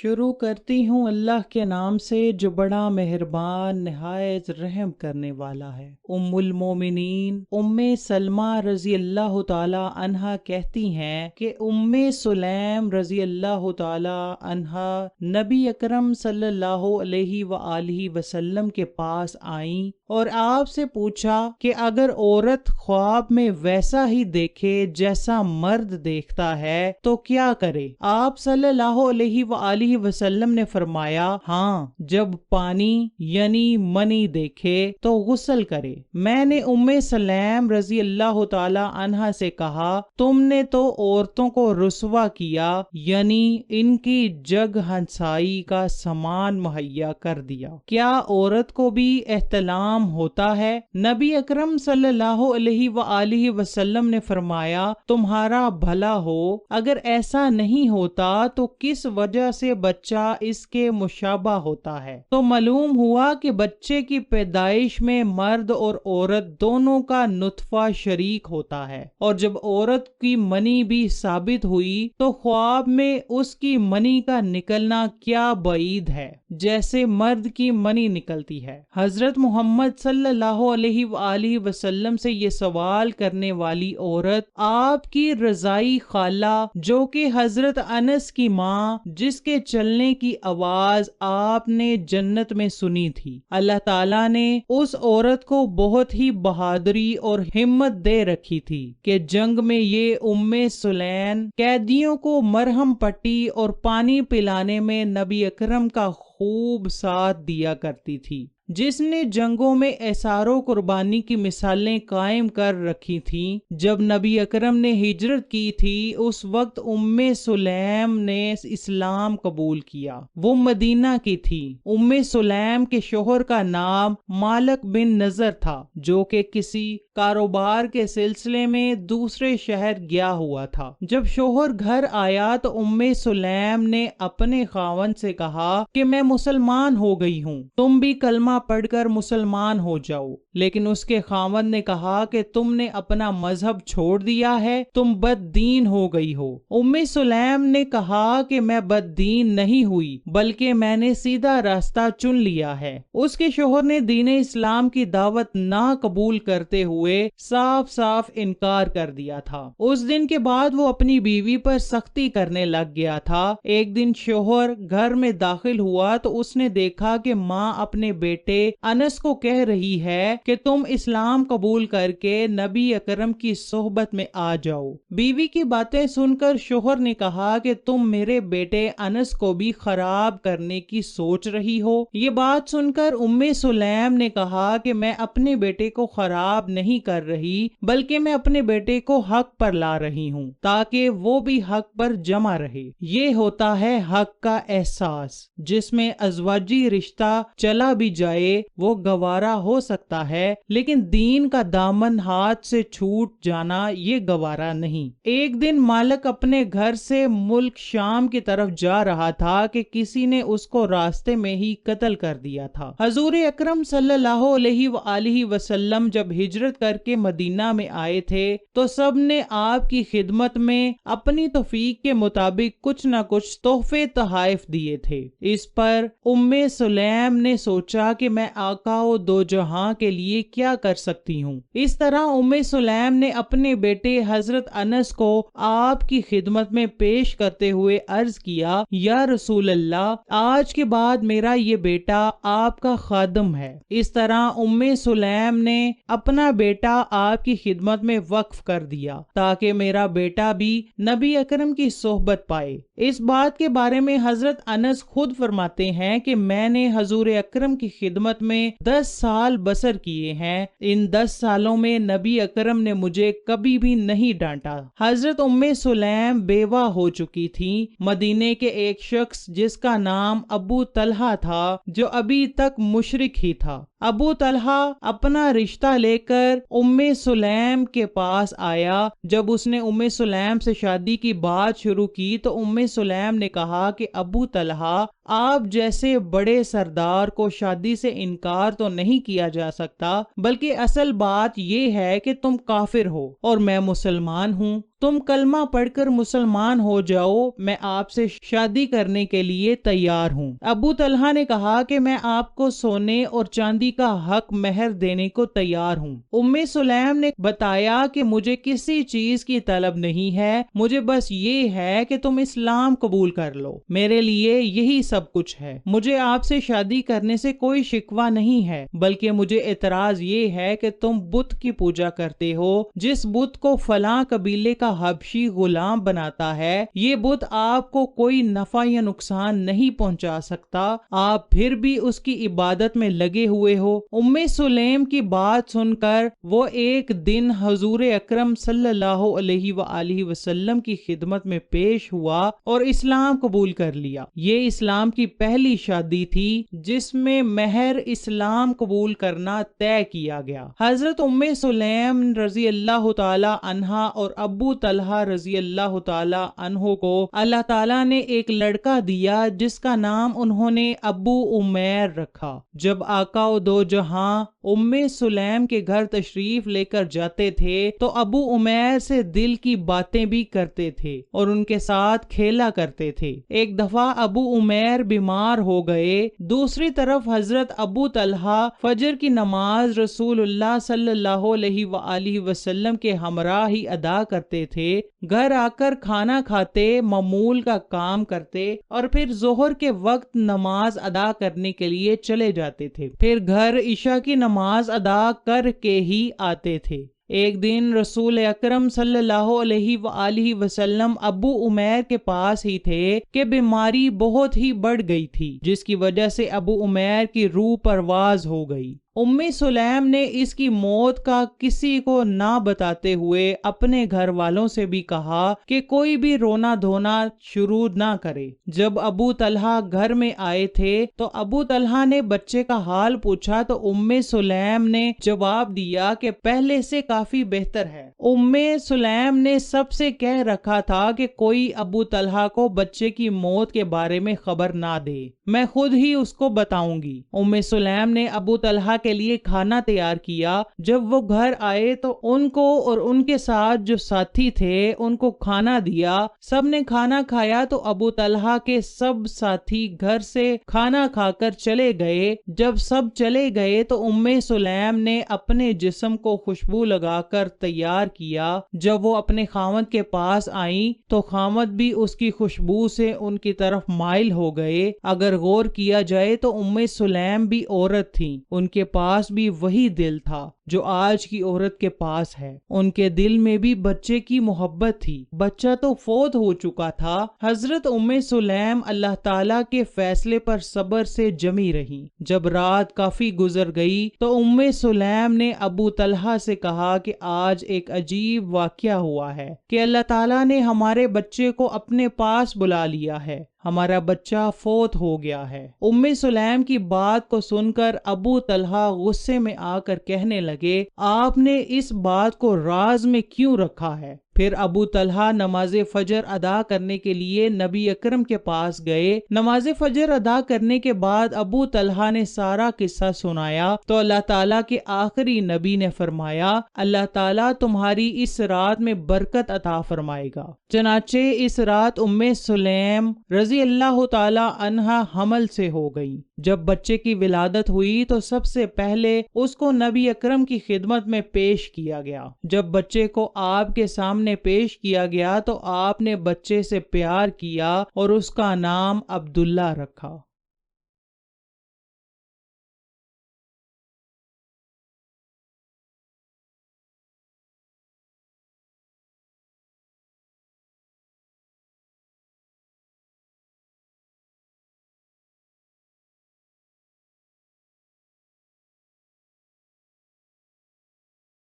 شروع کرتی ہوں اللہ کے نام سے جو بڑا مہربان نہایت رحم کرنے والا ہے۔ ام المومنین ام سلمہ رضی اللہ تعالی عنہا کہتی ہیں کہ ام سلیم رضی اللہ تعالی عنہا نبی اکرم صلی اللہ علیہ وآلہ وسلم کے پاس آئیں اور آپ سے پوچھا کہ اگر عورت خواب میں ویسا ہی دیکھے جیسا مرد دیکھتا ہے تو کیا کرے؟ آپ صلی اللہ علیہ وآلہ وسلم نے فرمایا، ہاں، جب پانی یعنی منی دیکھے تو غسل کرے۔ میں نے ام سلیم رضی اللہ تعالی عنہا سے کہا، تم نے تو عورتوں کو رسوا کیا، یعنی ان کی جگ ہنسائی کا سامان مہیا کر دیا۔ کیا عورت کو بھی احتلام ہوتا ہے؟ نبی اکرم صلی اللہ علیہ وآلہ وسلم نے فرمایا، تمہارا بھلا ہو، اگر ایسا نہیں ہوتا تو کس وجہ سے بچہ اس کے مشابہ ہوتا ہے؟ تو معلوم ہوا کہ بچے کی پیدائش میں مرد اور عورت دونوں کا نطفہ شریک ہوتا ہے، اور جب عورت کی منی بھی ثابت ہوئی تو خواب میں اس کی منی کا نکلنا کیا بعید ہے جیسے مرد کی منی نکلتی ہے۔ حضرت محمد صلی اللہ علیہ وآلہ وسلم سے یہ سوال کرنے والی عورت آپ کی رضائی خالہ، جو کہ حضرت انس کی ماں، جس کے چلنے کی آواز آپ نے جنت میں سنی تھی۔ اللہ تعالیٰ نے اس عورت کو بہت ہی بہادری اور ہمت دے رکھی تھی کہ جنگ میں یہ ام سلیم قیدیوں کو مرہم پٹی اور پانی پلانے میں نبی اکرم کا خوب ساتھ دیا کرتی تھی، جس نے جنگوں میں اثار و قربانی کی مثالیں قائم کر رکھی تھیں۔ جب نبی اکرم نے ہجرت کی تھی اس وقت ام سلیم نے اسلام قبول کیا۔ وہ مدینہ کی تھی۔ ام سلیم کے شوہر کا نام مالک بن نضر تھا، جو کہ کسی کاروبار کے سلسلے میں دوسرے شہر گیا ہوا تھا۔ جب شوہر گھر آیا تو ام سلیم نے اپنے خاوند سے کہا کہ میں مسلمان ہو گئی ہوں، تم بھی کلمہ پڑھ کر مسلمان ہو جاؤ۔ لیکن اس کے خاوند نے کہا کہ تم نے اپنا مذہب چھوڑ دیا ہے، تم بد دین ہو گئی ہو۔ ام سلیم نے کہا کہ میں بد دین نہیں ہوئی، بلکہ میں نے سیدھا راستہ چن لیا ہے۔ اس کے شوہر نے دین اسلام کی دعوت نہ قبول کرتے ہوئے صاف صاف انکار کر دیا تھا۔ اس دن کے بعد وہ اپنی بیوی پر سختی کرنے لگ گیا تھا۔ ایک دن شوہر گھر میں داخل ہوا تو اس نے دیکھا کہ ماں اپنے بیٹے انس کو کہہ رہی ہے کہ تم اسلام قبول کر کے نبی اکرم کی صحبت میں آ جاؤ۔ بیوی کی باتیں سن کر شوہر نے کہا کہ تم میرے بیٹے انس کو بھی خراب کرنے کی سوچ رہی ہو۔ یہ بات سن کر ام سلیم نے کہا کہ میں اپنے بیٹے کو خراب نہیں کر رہی، بلکہ میں اپنے بیٹے کو حق پر لا رہی ہوں تاکہ وہ بھی حق پر جمع رہے۔ یہ ہوتا ہے حق کا احساس، جس میں ازواجی رشتہ چلا بھی جائے وہ گوارا ہو سکتا ہے، لیکن دین کا دامن ہاتھ سے چھوٹ جانا یہ گوارا نہیں۔ ایک دن مالک اپنے گھر سے ملک شام کی طرف جا رہا تھا کہ کسی نے اس کو راستے میں ہی قتل کر دیا تھا۔ حضور اکرم صلی اللہ علیہ وآلہ وسلم جب ہجرت کر کے مدینہ میں آئے تھے تو سب نے آپ کی خدمت میں اپنی توفیق کے مطابق کچھ نہ کچھ تحفے تحائف دیے تھے۔ اس پر ام سلیم نے سوچا کہ میں آقا و دو جہاں کے لیے کیا کر سکتی ہوں۔ اس طرح ام سلیم نے اپنے بیٹے حضرت انس کو آپ کی خدمت میں پیش کرتے ہوئے عرض کیا، یا رسول اللہ، آج کے بعد میرا یہ بیٹا آپ کا خادم ہے۔ اس طرح ام سلیم نے اپنا بیٹا آپ کی خدمت میں وقف کر دیا تاکہ میرا بیٹا بھی نبی اکرم کی صحبت پائے۔ اس بات کے بارے میں حضرت انس خود فرماتے ہیں کہ میں نے حضور اکرم کی خدمت میں 10 سال بسر کیے ہیں، ان 10 سالوں میں نبی اکرم نے مجھے کبھی بھی نہیں ڈانٹا۔ حضرت ام سلیم بیوہ ہو چکی تھی۔ مدینے کے ایک شخص جس کا نام ابو طلحہ تھا، جو ابھی تک مشرک ہی تھا، ابو طلحہ اپنا رشتہ لے کر ام سلیم کے پاس آیا۔ جب اس نے ام سلیم سے شادی کی بات شروع کی تو ام سلیم نے کہا کہ ابو طلحہ، آپ جیسے بڑے سردار کو شادی سے انکار تو نہیں کیا جا سکتا، بلکہ اصل بات یہ ہے کہ تم کافر ہو اور میں مسلمان ہوں۔ تم کلمہ پڑھ کر مسلمان ہو جاؤ، میں آپ سے شادی کرنے کے لیے تیار ہوں۔ ابو طلحہ نے کہا کہ میں آپ کو سونے اور چاندی کا حق مہر دینے کو تیار ہوں۔ ام سلیم نے بتایا کہ مجھے کسی چیز کی طلب نہیں ہے، مجھے بس یہ ہے کہ تم اسلام قبول کر لو، میرے لیے یہی سب کچھ ہے۔ مجھے آپ سے شادی کرنے سے کوئی شکوہ نہیں ہے، بلکہ مجھے اعتراض یہ ہے کہ تم بت کی پوجا کرتے ہو، جس بت کو فلاں قبیلے کا حبشی غلام بناتا ہے، یہ بت آپ کو کوئی نفع یا نقصان نہیں پہنچا سکتا، آپ پھر بھی اس کی عبادت میں لگے ہوئے ہو۔ ام سلیم کی بات سن کر وہ ایک دن حضور اکرم صلی اللہ علیہ وآلہ وسلم کی خدمت میں پیش ہوا اور اسلام قبول کر لیا۔ یہ اسلام کی پہلی شادی تھی جس میں مہر اسلام قبول کرنا طے کیا گیا۔ حضرت ام سلیم رضی اللہ تعالی عنہا اور ابو طلحہ رضی اللہ تعالی عنہ کو اللہ تعالیٰ نے ایک لڑکا دیا جس کا نام انہوں نے ابو عمیر رکھا۔ جب آقا و دو جہاں ام سلیم کے گھر تشریف لے کر جاتے تھے تو ابو عمیر سے دل کی باتیں بھی کرتے تھے اور ان کے ساتھ کھیلا کرتے تھے۔ ایک دفعہ ابو عمیر بیمار ہو گئے، دوسری طرف حضرت ابو طلحہ فجر کی نماز رسول اللہ صلی اللہ علیہ وآلہ وسلم کے ہمراہ ہی ادا کرتے تھے، گھر آ کر کھانا کھاتے، معمول کا کام کرتے اور پھر ظہر کے وقت نماز ادا کرنے کے لیے چلے جاتے تھے، پھر گھر عشاء کی نماز ادا کر کے ہی آتے تھے۔ ایک دن رسول اکرم صلی اللہ علیہ وآلہ وسلم ابو عمیر کے پاس ہی تھے کہ بیماری بہت ہی بڑھ گئی تھی، جس کی وجہ سے ابو عمیر کی روح پرواز ہو گئی۔ ام سلیم نے اس کی موت کا کسی کو نہ بتاتے ہوئے اپنے گھر والوں سے بھی کہا کہ کوئی بھی رونا دھونا شروع نہ کرے۔ جب ابو طلحہ گھر میں آئے تھے تو ابو طلحہ نے بچے کا حال پوچھا تو ام سلیم نے جواب دیا کہ پہلے سے کافی بہتر ہے۔ ام سلیم نے سب سے کہہ رکھا تھا کہ کوئی ابو طلحہ کو بچے کی موت کے بارے میں خبر نہ دے، میں خود ہی اس کو بتاؤں گی۔ ام سلیم نے ابو طلحہ کے لیے کھانا تیار کیا۔ جب وہ گھر آئے تو ان کو اور ان کے ساتھ جو ساتھی تھے ان کو کھانا دیا۔ سب نے کھانا کھایا تو ابو طلحہ کے سب ساتھی گھر سے کھانا کھا کر چلے گئے۔ جب سب چلے گئے تو ام سلیم نے اپنے جسم کو خوشبو لگا کر تیار کیا۔ جب وہ اپنے خاوند کے پاس آئیں تو خاوند بھی اس کی خوشبو سے ان کی طرف مائل ہو گئے۔ اگر غور کیا جائے تو ام سلیم بھی عورت تھیں، ان کے پاس بھی وہی دل تھا جو آج کی عورت کے پاس ہے۔ ان کے دل میں بھی بچے کی محبت تھی، بچہ تو فوت ہو چکا تھا۔ حضرت ام سلیم اللہ تعالیٰ کے فیصلے پر صبر سے جمی رہی۔ جب رات کافی گزر گئی تو ام سلیم نے ابو طلحہ سے کہا کہ آج ایک عجیب واقعہ ہوا ہے کہ اللہ تعالیٰ نے ہمارے بچے کو اپنے پاس بلا لیا ہے، ہمارا بچہ فوت ہو گیا ہے۔ ام سلیم کی بات کو سن کر ابو طلحہ غصے میں آ کر کہنے لگے، آپ نے اس بات کو راز میں کیوں رکھا ہے؟ پھر ابو طلحہ نماز فجر ادا کرنے کے لیے نبی اکرم کے پاس گئے۔ نماز فجر ادا کرنے کے بعد ابو طلحہ نے سارا قصہ سنایا تو اللہ تعالیٰ کے آخری نبی نے فرمایا، اللہ تعالیٰ تمہاری اس رات میں برکت عطا فرمائے گا۔ چنانچہ اس رات ام سلیم رضی اللہ تعالی عنہا حمل سے ہو گئی۔ جب بچے کی ولادت ہوئی تو سب سے پہلے اس کو نبی اکرم کی خدمت میں پیش کیا گیا۔ جب بچے کو آپ کے سامنے پیش کیا گیا تو آپ نے بچے سے پیار کیا اور اس کا نام عبداللہ رکھا۔